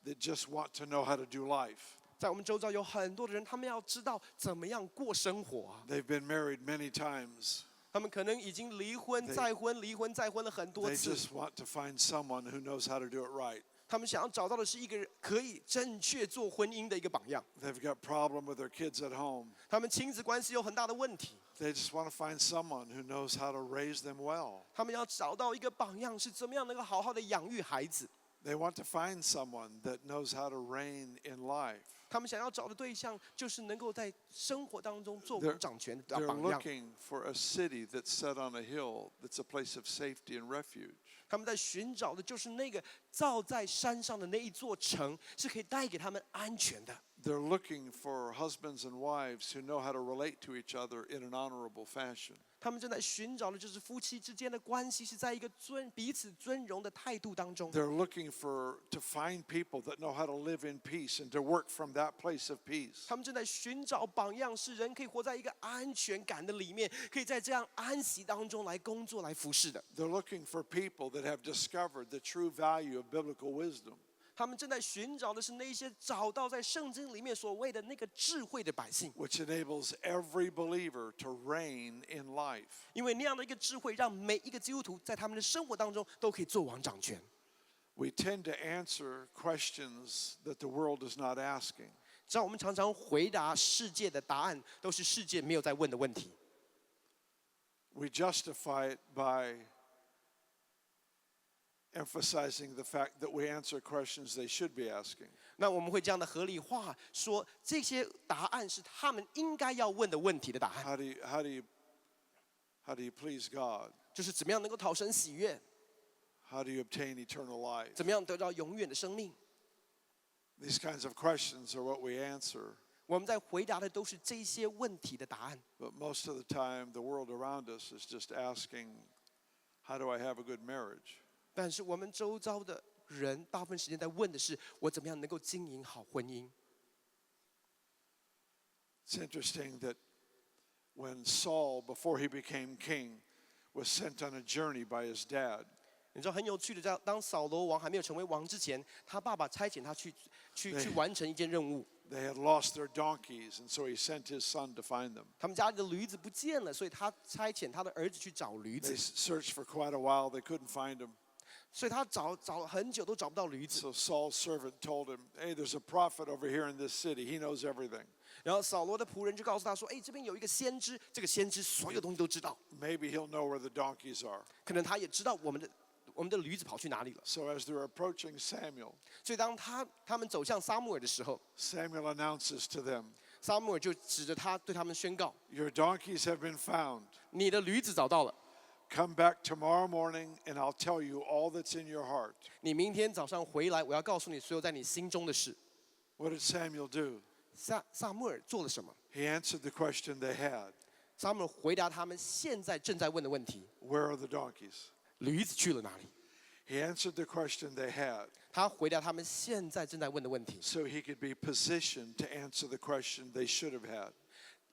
that just want to know how to do life. 在我们周遭有很多的人，他们要知道怎么样过生活啊。 They've been married many times. 他们可能已经离婚再婚，离婚再婚了很多 They 次。 just want to find someone who knows how to do it right. 他们想要找到的是一个人可以正确做婚姻的一个榜样。 They've got problem with their kids at home. 他们亲子关系有很大的问题， They just want to find someone who knows how to raise them well. 他们要找到一个榜样，是怎么样能够好好的养育孩子。 They want to find someone that knows how to reign in life. 他们想要找的对象，就是能够在生活当中做王掌权的 They're 榜样。 looking for a city that's set on a hill that's a place of safety and refuge. 他们在寻找的就是那个造在山上的那一座城，是可以带给他们安全的。 They're looking for husbands and wives who know how to relate to each other in an honorable fashion. 他们正在寻找的就是夫妻之间的关系是在一个彼此尊荣的态度当中。 They're looking to find people that know how to live in peace and to work from that place of peace. 他们正在寻找榜样，是人可以活在一个安全感的里面，可以在这样安息当中来工作、来服侍的。 They're looking for people that have discovered the true value of biblical wisdom. 他们正在寻找的是那些找到在圣经里面所谓的那个智慧的百姓， Which enables every believer to reign in life. 因为那样的一个智慧，让每一个基督徒在他们的生活当中都可以做王掌权。 We tend to answer questions that the world is not asking. 知道我们常常回答世界的答案，都是世界没有在问的问题。 We justify it by emphasizing the fact that we answer questions they should be asking. 那我们会这样的合理化，说这些答案是他们应该要问的问题的答案， How do you please God? 就是怎么样能够讨神喜悦， How do you obtain eternal life? 怎么样得到永远的生命。 These kinds of questions are what we answer. 我们在回答的都是这些问题的答案， But most of the time, the world around us is just asking, how do I have a good marriage? 但是我们周遭的人大部分时间在问的是我怎么样能够经营好婚姻。It's interesting that when Saul, before he became king, was sent on a journey by his dad, 你知道很有趣的，当扫罗王还没有成为王之前，他爸爸差遣他去完成一件任务。they had lost their donkeys, and so he sent his son to find them. 他们家里的驴子不见了，所以他差遣他的儿子去找驴 They 子。 searched for quite a while. They couldn't find him. 所以他找了很久都找不到驴子。 So Saul's servant told him, "Hey, there's a prophet over here in this city. He knows everything. 然后扫罗的仆人就告诉他说：“哎，这边有一个先知，这个先知所有东西都知道， Maybe he'll know where the donkeys are." 可能他也知道我们的驴子跑去哪里了。” So as they're approaching Samuel, 所以当他们走向撒母耳的时候， Samuel announces to them, 撒母耳就指着他对他们宣告 "Your donkeys have been found. 你的驴子找到了， Come back tomorrow morning, and I'll tell you all that's in your heart." 你明天早上回来，我要告诉你所有在你心中的事。 What did Samuel do? 撒母耳做了什么？ He answered the question they had. 撒母耳回答他们现在正在问的问题： Where are the donkeys? 驴子去了哪里？ He answered the question they had 他回答他们现在正在问的问题， so he could be positioned to answer the question they should have had.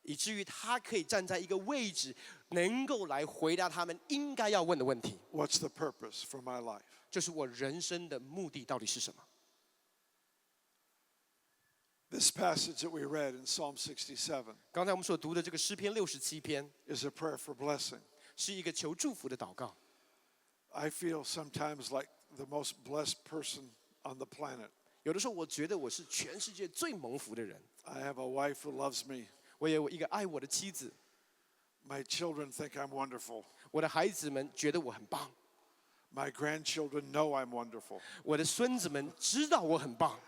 以至于他可以站在一个位置，能够来回答他们应该要问的问题。 What's the purpose for my life? 就是我人生的目的到底是什么？ This passage that we read in Psalm 67刚才我们所读的这个诗篇67篇， is a prayer for blessing. 是一个求祝福的祷告。 I feel sometimes like the most blessed person on the planet. 有的时候，我觉得我是全世界最蒙福的人。 I have a wife who loves me. 我有一个爱我的妻子， My children think I'm wonderful. 我的孩子们觉得我很棒， My grandchildren know I'm wonderful. 我的孙子们知道我很棒。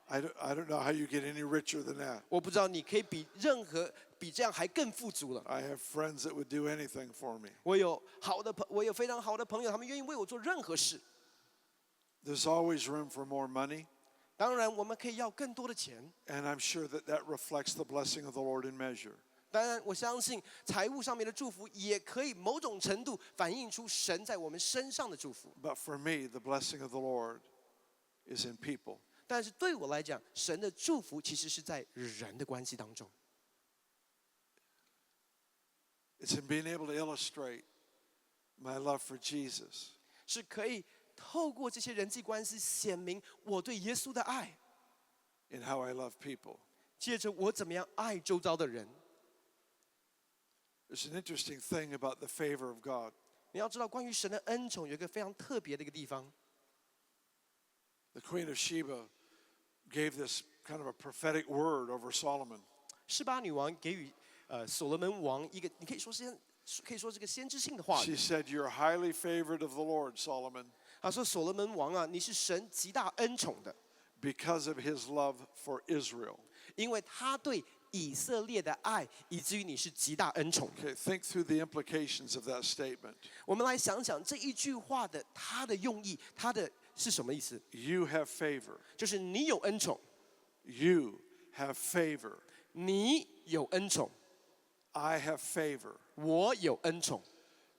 I don't know how you get any richer than that. 我不知道你可以比这样还更富足了。 I have friends that would do anything for me. 我有非常好的朋友，他们愿意为我做任何事。 There's always room for more money, 当然，我们可以要更多的钱。 and I'm sure that reflects the blessing of the Lord in measure. 当然，我相信财务上面的祝福也可以某种程度反映出神在我们身上的祝福。 But for me, the blessing of the Lord is in people. 但是对我来讲，神的祝福其实是在人的关系当中。 It's in being able to illustrate my love for Jesus. 是可以透过这些人际关系显明我对耶稣的爱， In how I love people. 借着我怎么样爱周遭的人。 There's an interesting thing about the favor of God. 你要知道，关于神的恩宠有一个非常特别的一个地方。 The Queen of Sheba gave this kind of a prophetic word over Solomon. 示巴女王给予所罗门王一个，你可以说这个先知性的话 She 语。 said, "You're highly favored of the Lord, Solomon, 她说：“所罗门王啊，你是神极大恩宠的， because of his love for Israel." 因为他对以色列的爱，以至于你是极大恩宠的。” Okay, think through the implications of that statement. 我们来想想这一句话的它的用意，它的是什么意思？ You have favor. 就是你有恩宠， You have favor. 你有恩宠， I have favor 我有恩宠，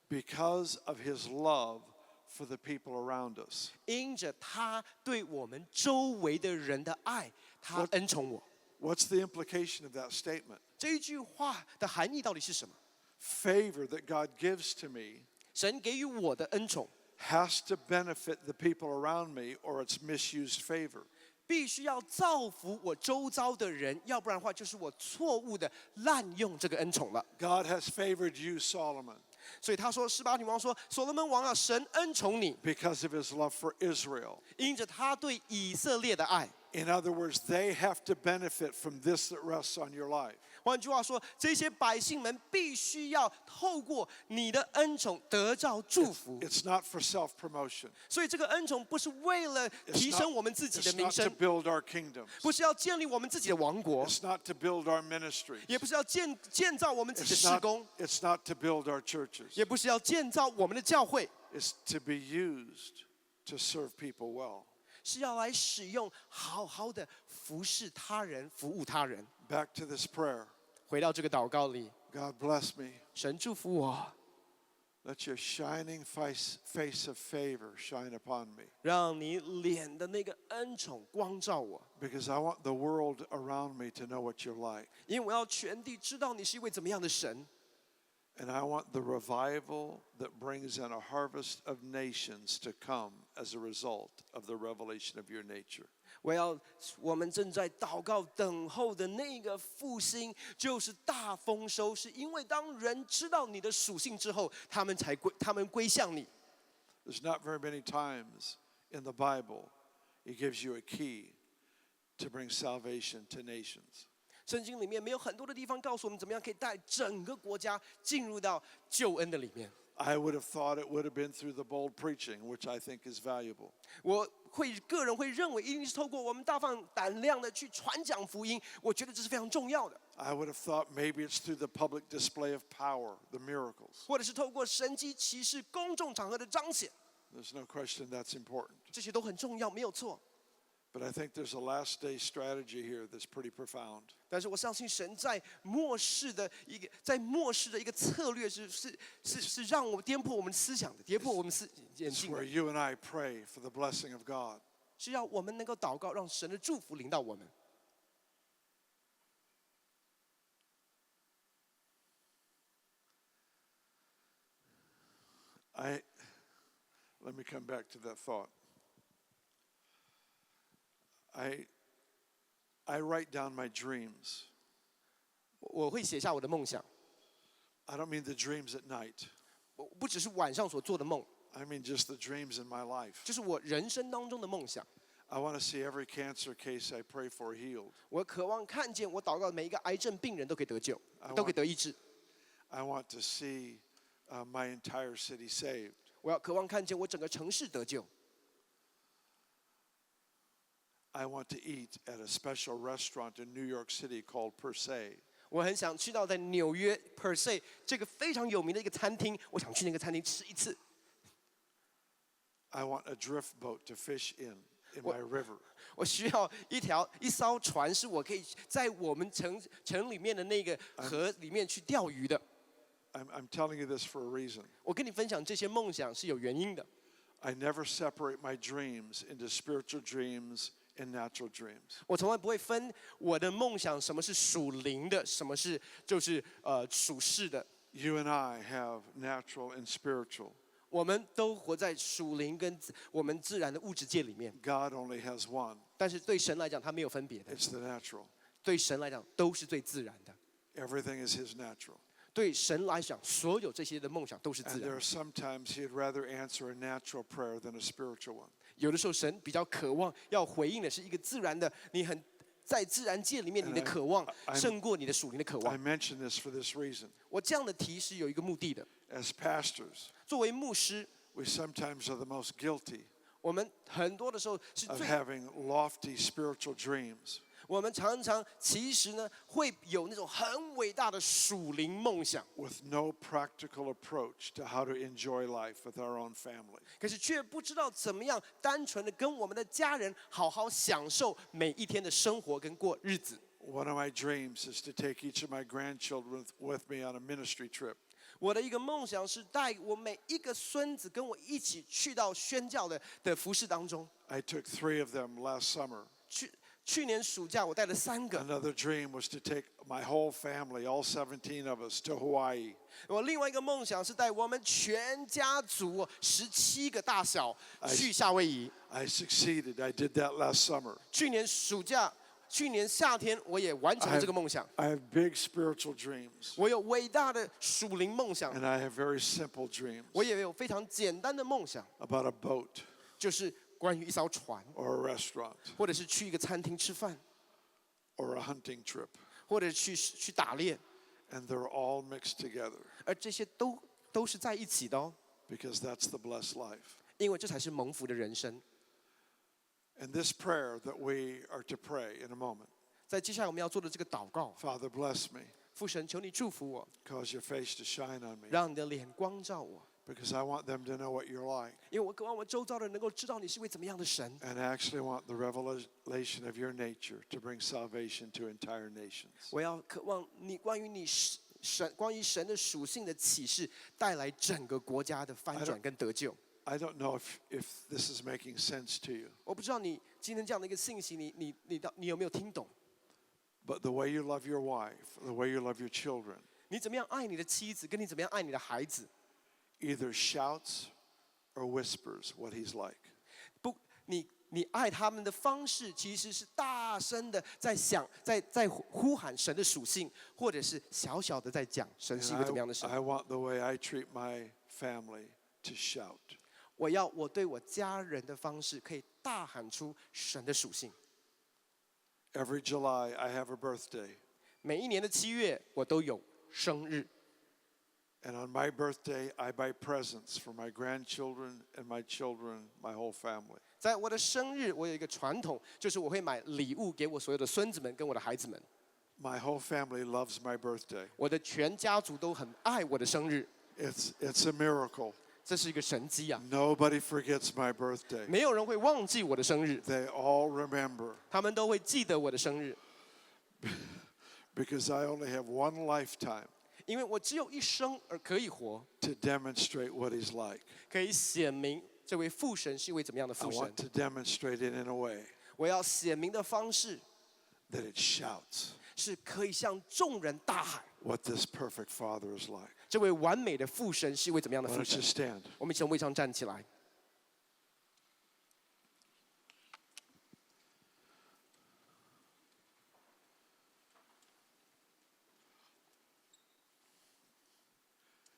because of his love for the people around us. 因着他对我们周围的人的爱，他恩宠我。 What's the implication of that statement? 这一句话的含义到底是什么？ Favor that God gives to me 神给予我的恩宠， has to benefit the people around me, or it's misused favor. 必须要造福我周遭的人，要不然的话，就是我错误的滥用这个恩宠了。 God has favored you, Solomon, 所以他说，示巴女王说：“所罗门王啊，神恩宠你， because of his love for Israel. 因着他对以色列的爱。” In other words, they have to benefit from this that rests on your life. 换句话说，这些百姓们必须要透过你的恩宠得到祝福。 It's not for self-promotion. 所以这个恩宠不是为了提升我们自己的 It's 名 not to 声， build our kingdoms. 不是要建立我们自己的王国， It's not to build our ministries. 也不是要建造我们自己的 It's 事工， it's not to build our churches. 也不是要建造我们的教会， It's to be used to serve people well. 是要来使用好好的服侍他人、服务他人。 Back to this prayer. 回到这个祷告里， God bless me. 神祝福我， Let your shining face of favor shine upon me. 让你脸的那个恩宠光照我， Because I want the world around me to know what you're like. 因为我要全地知道你是一位怎么样的神。 And I want the revival that brings in a harvest of nations to come as a result of the revelation of your nature. 我们正在祷告等候的那个复兴，就是大丰收，是因为当人知道你的属性之后，他们归向你。 There's not very many times in the Bible it gives you a key to bring salvation to nations. 圣经里面没有很多的地方告诉我们怎么样可以带整个国家进入到救恩的里面。 I would have thought it would have been through the bold preaching, which I think is valuable. 个人会认为一定是透过我们大放胆量的去传讲福音，我觉得这是非常重要的。 I would have thought maybe it's through the public display of power, the miracles. 或者是透过神迹奇事、公众场合的彰显， There's no question that's important. 这些都很重要，没有错。 But I think there's a last day strategy here that's pretty profound. 但是我相信神在末世的一个策略是让我们颠覆我们思想的，跌破我们眼 It's 镜 where 的， you and I pray for the blessing of God. 是要我们能够祷告，让神的祝福临到我们。 Let me come back to that thought. I write down my dreams. 我会写下我的梦想， I don't mean the dreams at night. 我不只是晚上所做的梦， I mean just the dreams in my life. 就是我人生当中的梦想。 I want to see every cancer case I pray for healed. 我渴望看见我祷告的每一个癌症病人都可以得救，都可以得医治。 I want to see my entire city saved. 我要渴望看见我整个城市得救。 I want to eat at a special restaurant in New York City called Per Se. 我很想去到在纽约 Per Se 这个非常有名的一个餐厅，我想去那个餐厅吃一次。 I want a drift boat to fish in my river. 我需要一艘船，是我可以在我们城里面的那个河里面去钓鱼的。 I'm telling you this for a reason. 我跟你分享这些梦想是有原因的。 I never separate my dreams into spiritual dreams and natural dreams. 我从来不会分我的梦想什么是属灵的，什么是属世的。 You and I have natural and spiritual. 我们都活在属灵跟我们自然的物质界里面， God only has one. 但是对神来讲，他没有分别的。 It's the natural. 对神来讲，都是最自然的。 Everything is His natural. 对神来讲，所有这些的梦想都是自 And 然 there 的 are。sometimes He'd rather answer a natural prayer than a spiritual one. 有的时候，神比较渴望要回应的是一个自然的，你很在自然界里面你的渴望胜过你的属灵的渴 I 望。 mention this for this reason. 我这样的提是有一个目的的。 As pastors, 作为牧师， we sometimes are the most guilty 我们很多的时候是 of 最 having lofty spiritual dreams. 我们常常其实呢会有那种很伟大的属灵梦想， With no practical approach to how to enjoy life with our own family. 可是却不知道怎么样单纯的跟我们的家人好好享受每一天的生活跟过日子。 One of my dreams is to take each of my grandchildren with me on a ministry trip. 我的一个梦想是带我每一个孙子跟我一起去到宣教的服事当中。 I took 3 of them last summer. 去年暑假我带了3个。 Another dream was to take my whole family, all 17 of us, to Hawaii. 我另外一个梦想是带我们全家族17个大小去夏威夷。 I succeeded. I did that last summer. 去年夏天我也完成了这个梦想。 I have big spiritual dreams, 我有伟大的属灵梦想， and I have very simple dreams 我也有非常简单的梦想， about a boat 就是关于一艘船， or a restaurant 或者是去一个餐厅吃饭， or a hunting trip. 或者去打猎， And they're all mixed together 而这些都是在一起的哦， because that's the blessed life. 因为这才是蒙福的人生。 And this prayer that we are to pray in a moment, 在接下来我们要做的这个祷告， Father, bless me, 父神，求你祝福我， cause your face to shine on me, 让你的脸光照我， because I want them to know what you're like. 因为我渴望我周遭的人能够知道你是位怎么样的神。 And I actually want the revelation of your nature to bring salvation to entire nations. 我要渴望你关于你关于神的属性的启示，带来整个国家的翻转跟得救。I don't know if this is making sense to you. 我不知道你今天这样的一个信息，你有没有听懂？ But the way you love your wife, the way you love your children, 你怎么样爱你的妻子，跟你怎么样爱你的孩子， either shouts or whispers what he's like. 不，你爱他们的方式，其实是大声的在呼喊神的属性，或者是小小的在讲神是一个怎么样的神。I want the way I treat my family to shout. 我对我家人的方式，可以大喊出神的属性。 Every July, I have a birthday. 每一年的7月，我都有生日。 And on my birthday, I buy presents for my grandchildren and my children, my whole family. 在我的生日，我有一个传统，就是我会买礼物给我所有的孙子们跟我的孩子们。 My whole family loves my birthday. 我的全家族都很爱我的生日， It's a miracle. 这是一个神迹啊！ Nobody forgets my birthday. 没有人会忘记我的生日， They all remember 他们都会记得我的生日， because I only have one lifetime 因为我只有一生而可以活， to demonstrate what he's like. 可以显明这位父神是一位怎么样的 I 父神 want。to demonstrate it in a way 我要显明的方式 that it shouts 是可以向众人大喊， what this perfect Father is like. 这位完美的父神是一位怎么样的 Why 父 don't you 神？ stand? 我们一起从位上站起来。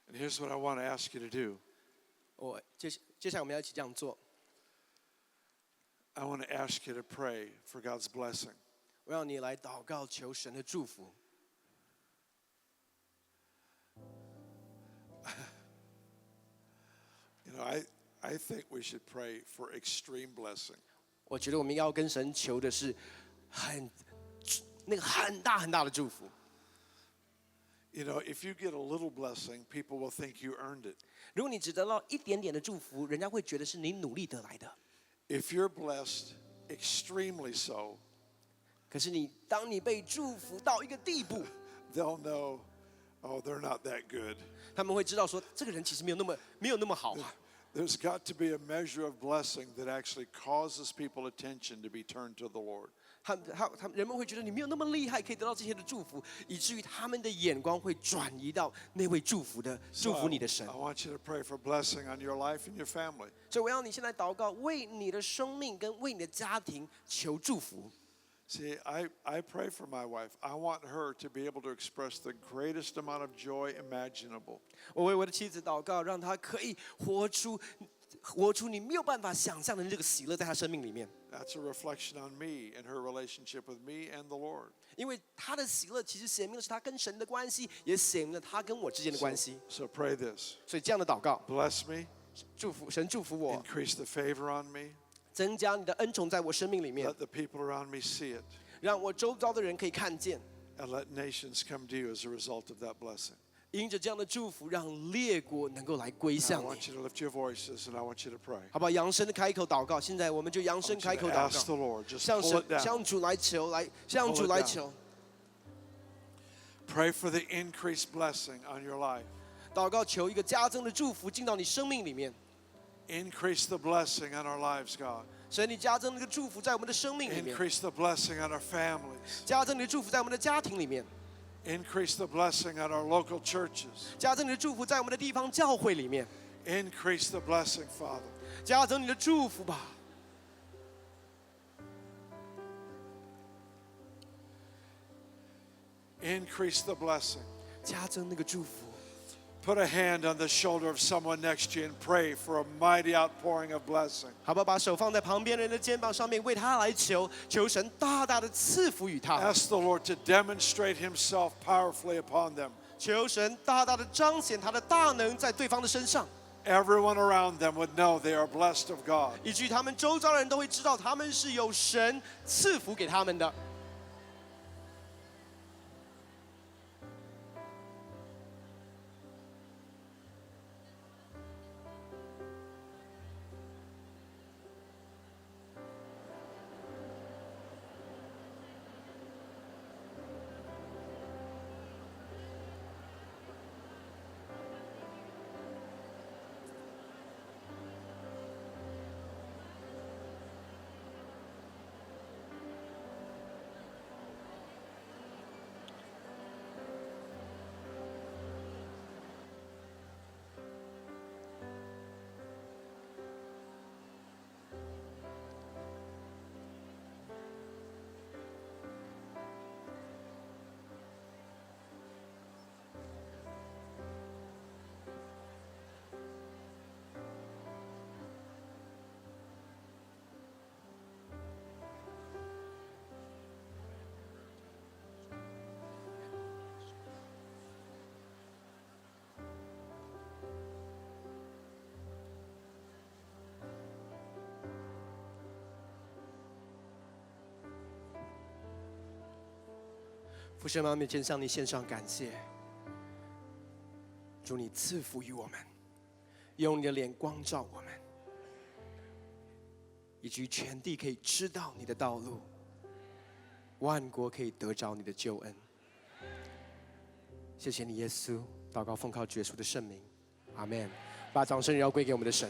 And here's what I want to ask you to do. 接下来我们要一起这样做。 I want to ask you to pray for God's blessing. 我要你来祷告，求神的祝福。 You know, I think we should pray for extreme blessing. 我觉得我们要跟神求的是那个很大很大的祝福。 You know, if you get a little blessing, people will think you earned it. 如果你只得到一点点的祝福，人家会觉得是你努力得来的。 If you're blessed extremely so, 可是当你被祝福到一个地步， they'll know, oh, they're not that good. 他们会知道说，这个人其实没有那么好啊。 There's got to be a measure of blessing that actually causes people's attention to be turned to the Lord. 人们会觉得你没有那么厉害，可以得到这些的祝福，以至于他们的眼光会转移到那位祝福你的神 I。want you to pray for blessing on your life and your family. 所以我要你现在祷告，为你的生命跟为你的家庭求祝福。 See, I pray for my wife. I want her to be able to express the greatest amount of joy imaginable. 我为我的妻子祷告，让她可以活出你没有办法想象的这个喜乐，在她生命里面。 That's a reflection on me and her relationship with me and the Lord. 因为她的喜乐其实显明的是她跟神的关系，也显明了她跟我之间的关系。 So pray this. 所以这样的祷告， Bless me, 神祝福我， increase the favor on me, 增加你的恩宠在我生命里面 let，the people around me see it, 让我周遭的人可以看见。 and let nations come to you as a result of that blessing. 因着这样的祝福，让列国能够来归 I 向你， want you to lift your voices and I want you to pray. 好不好？扬声的开口祷告。现在我们就扬声 I 开 want 口 you to 祷 ask the 告， Lord, just 向 pull 神 it down. 向主来求，向主来求。 Pray for the increased blessing on your life. 祷告求一个加增的祝福进到你生命里面。 Increase the blessing on our lives, God. 神，你加增那个祝福在我们的生命里面， Increase the blessing on our families. 加增你的祝福在我们的家庭里面， Increase the blessing on our local churches. 加增你的祝福在我们的地方教会里面， Increase the blessing, Father. 加增你的祝福吧。 Increase the blessing. 加增那个祝福。 Put a hand on the shoulder of someone next to you and pray for a mighty outpouring of blessing. 好不好？把手放在旁边人的肩膀上面，为他来求，求神大大的赐福与他， Ask the Lord to demonstrate himself powerfully upon them. 求神大大的彰显他的大能在对方的身上， Everyone around them would know they are blessed of God. 以至于他们周遭的人都会知道他们是有神赐福给他们的。父神妈面前向你献上感谢，主你赐福于我们，用你的脸光照我们，以及全地可以知道你的道路，万国可以得着你的救恩。谢谢你，耶稣。祷告奉靠主耶稣的圣名，阿们。把掌声也要归给我们的神。